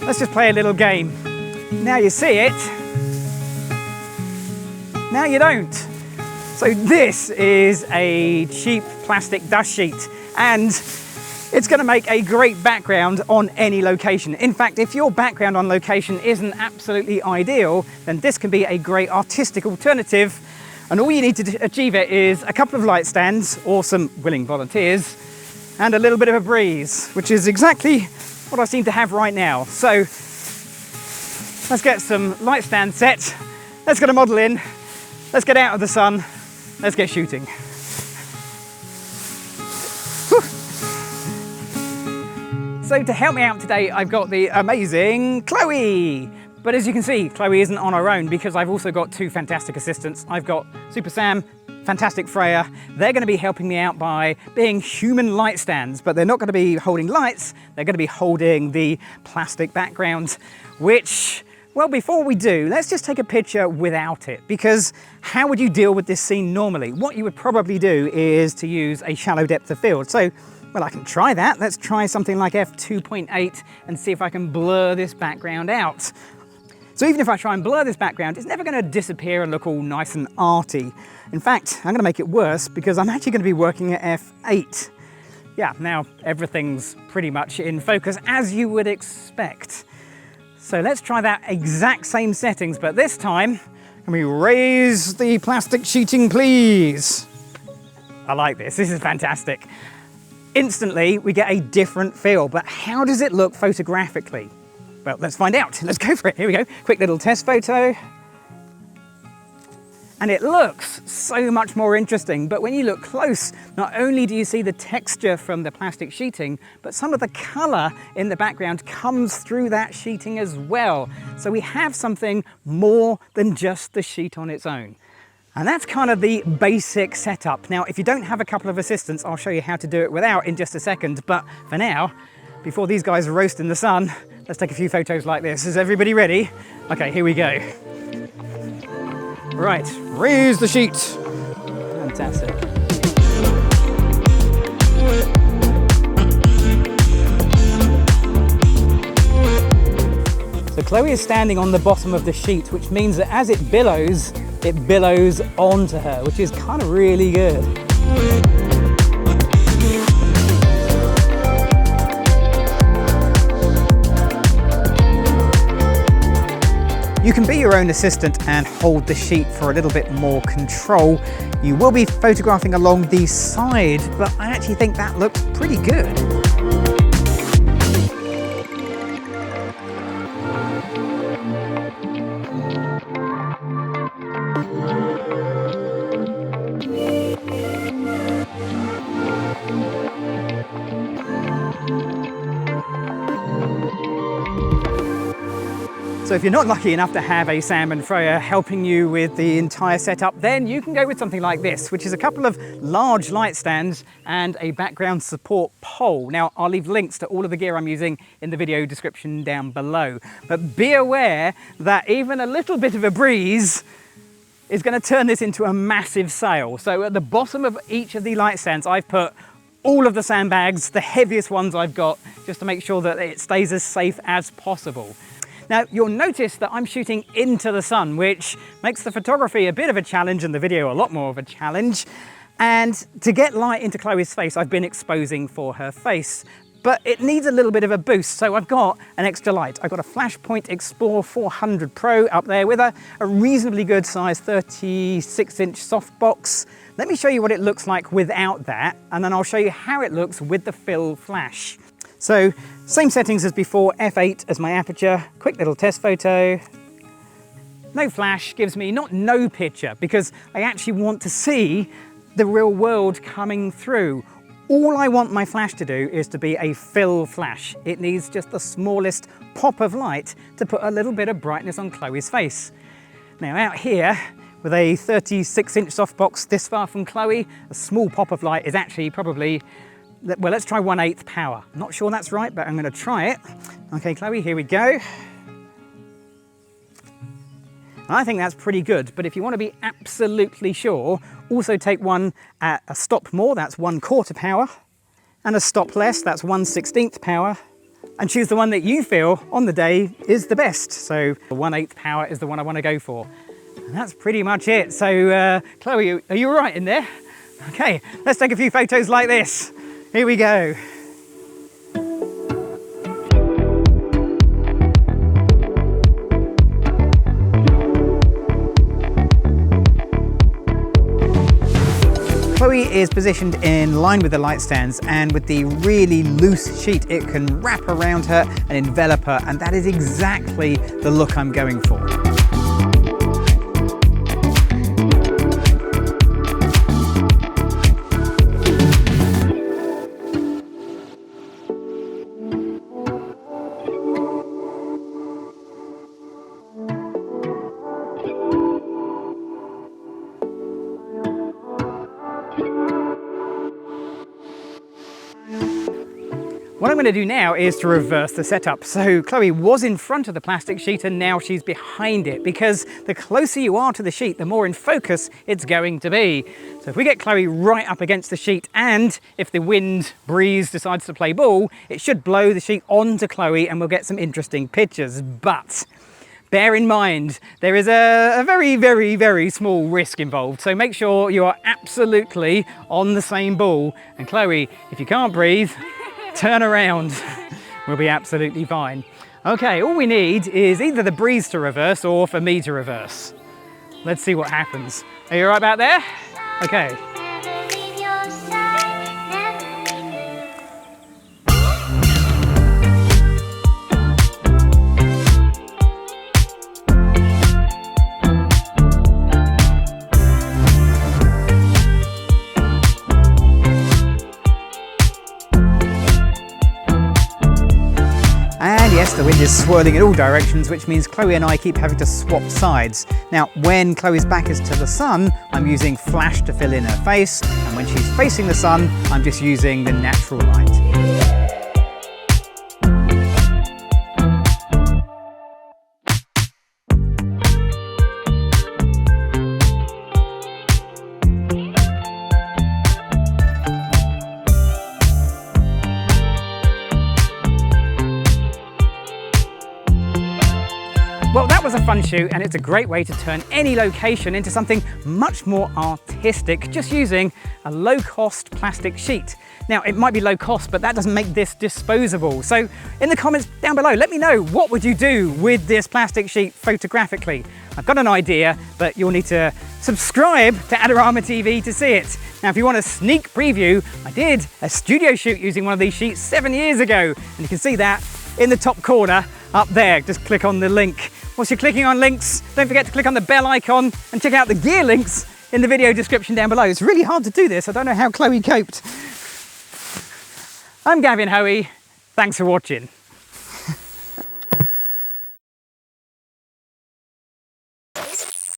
let's just play a little game. Now you see it, now you don't. So this is a cheap plastic dust sheet, and it's going to make a great background on any location. In fact, if your background on location isn't absolutely ideal, then this can be a great artistic alternative. And all you need to achieve it is a couple of light stands or some willing volunteers and a little bit of a breeze, which is exactly what I seem to have right now. So let's get some light stand set. Let's get a model in. Let's get out of the sun. Let's get shooting. So to help me out today, I've got the amazing Chloe. But as you can see, Chloe isn't on her own because I've also got two fantastic assistants. I've got Super Sam, fantastic Freya. They're going to be helping me out by being human light stands, but they're not going to be holding lights. They're going to be holding the plastic background, which, well, before we do, let's just take a picture without it, because how would you deal with this scene normally? What you would probably do is to use a shallow depth of field. So, well, I can try that. Let's try something like f2.8 and see if I can blur this background out. So even if I try and blur this background, it's never going to disappear and look all nice and arty. In fact, I'm going to make it worse because I'm actually going to be working at f8. Yeah, now everything's pretty much in focus as you would expect. So let's try that exact same settings, but this time, can we raise the plastic sheeting, please? I like this. This is fantastic. Instantly, we get a different feel, but how does it look photographically? Well, let's find out. Let's go for it. Here we go. Quick little test photo. And it looks so much more interesting, but when you look close, not only do you see the texture from the plastic sheeting, but some of the color in the background comes through that sheeting as well. So we have something more than just the sheet on its own. And that's kind of the basic setup. Now, if you don't have a couple of assistants, I'll show you how to do it without in just a second. But for now, before these guys roast in the sun, let's take a few photos like this. Is everybody ready? Okay, here we go. Right, raise the sheet. Fantastic. So Chloe is standing on the bottom of the sheet, which means that as it billows onto her, which is kind of really good. You can be your own assistant and hold the sheet for a little bit more control. You will be photographing along the side, but I actually think that looks pretty good. So if you're not lucky enough to have a Sam and Freya helping you with the entire setup, then you can go with something like this, which is a couple of large light stands and a background support pole. Now, I'll leave links to all of the gear I'm using in the video description down below. But be aware that even a little bit of a breeze is going to turn this into a massive sail. So at the bottom of each of the light stands, I've put all of the sandbags, the heaviest ones I've got, just to make sure that it stays as safe as possible. Now, you'll notice that I'm shooting into the sun, which makes the photography a bit of a challenge and the video a lot more of a challenge. And to get light into Chloe's face, I've been exposing for her face, but it needs a little bit of a boost. So I've got an extra light. I've got a Flashpoint Explorer 400 Pro up there with a reasonably good size 36-inch softbox. Let me show you what it looks like without that, and then I'll show you how it looks with the fill flash. So, same settings as before, f8 as my aperture, quick little test photo. No flash gives me not no picture, because I actually want to see the real world coming through. All I want my flash to do is to be a fill flash. It needs just the smallest pop of light to put a little bit of brightness on Chloe's face. Now out here, with a 36-inch softbox this far from Chloe, a small pop of light is actually probably, well, let's try 1/8 power. I'm not sure that's right, but I'm going to try it. Okay, Chloe, here we go. I think that's pretty good, but if you want to be absolutely sure, also take one at a stop more, that's 1/4 power, and a stop less, that's 1/16 power, and choose the one that you feel on the day is the best. So the 1/8 power is the one I want to go for. And that's pretty much it. So Chloe, are you all right in there? Okay, let's take a few photos like this. Here we go. Chloe is positioned in line with the light stands, and with the really loose sheet it can wrap around her and envelop her, and that is exactly the look I'm going for. What I'm going to do now is to reverse the setup. So Chloe was in front of the plastic sheet and now she's behind it, because the closer you are to the sheet, the more in focus it's going to be. So if we get Chloe right up against the sheet, and if the wind breeze decides to play ball, it should blow the sheet onto Chloe and we'll get some interesting pictures. But bear in mind, there is a very, very, very small risk involved. So make sure you are absolutely on the same ball. And Chloe, if you can't breathe, turn around. We'll be absolutely fine. Okay, all we need is either the breeze to reverse or for me to reverse. Let's see what happens. Are you all right about there? Okay. Yes, the wind is swirling in all directions, which means Chloe and I keep having to swap sides. Now, when Chloe's back is to the sun, I'm using flash to fill in her face, and when she's facing the sun, I'm just using the natural light. Well, that was a fun shoot, and it's a great way to turn any location into something much more artistic, just using a low-cost plastic sheet. Now, it might be low cost, but that doesn't make this disposable. So in the comments down below, let me know, what would you do with this plastic sheet photographically? I've got an idea, but you'll need to subscribe to Adorama TV to see it. Now, if you want a sneak preview, I did a studio shoot using one of these sheets 7 years ago, and you can see that in the top corner up there. Just click on the link. Whilst you're clicking on links, don't forget to click on the bell icon and check out the gear links in the video description down below. It's really hard to do this. I don't know how Chloe coped. I'm Gavin Hoey. Thanks for watching.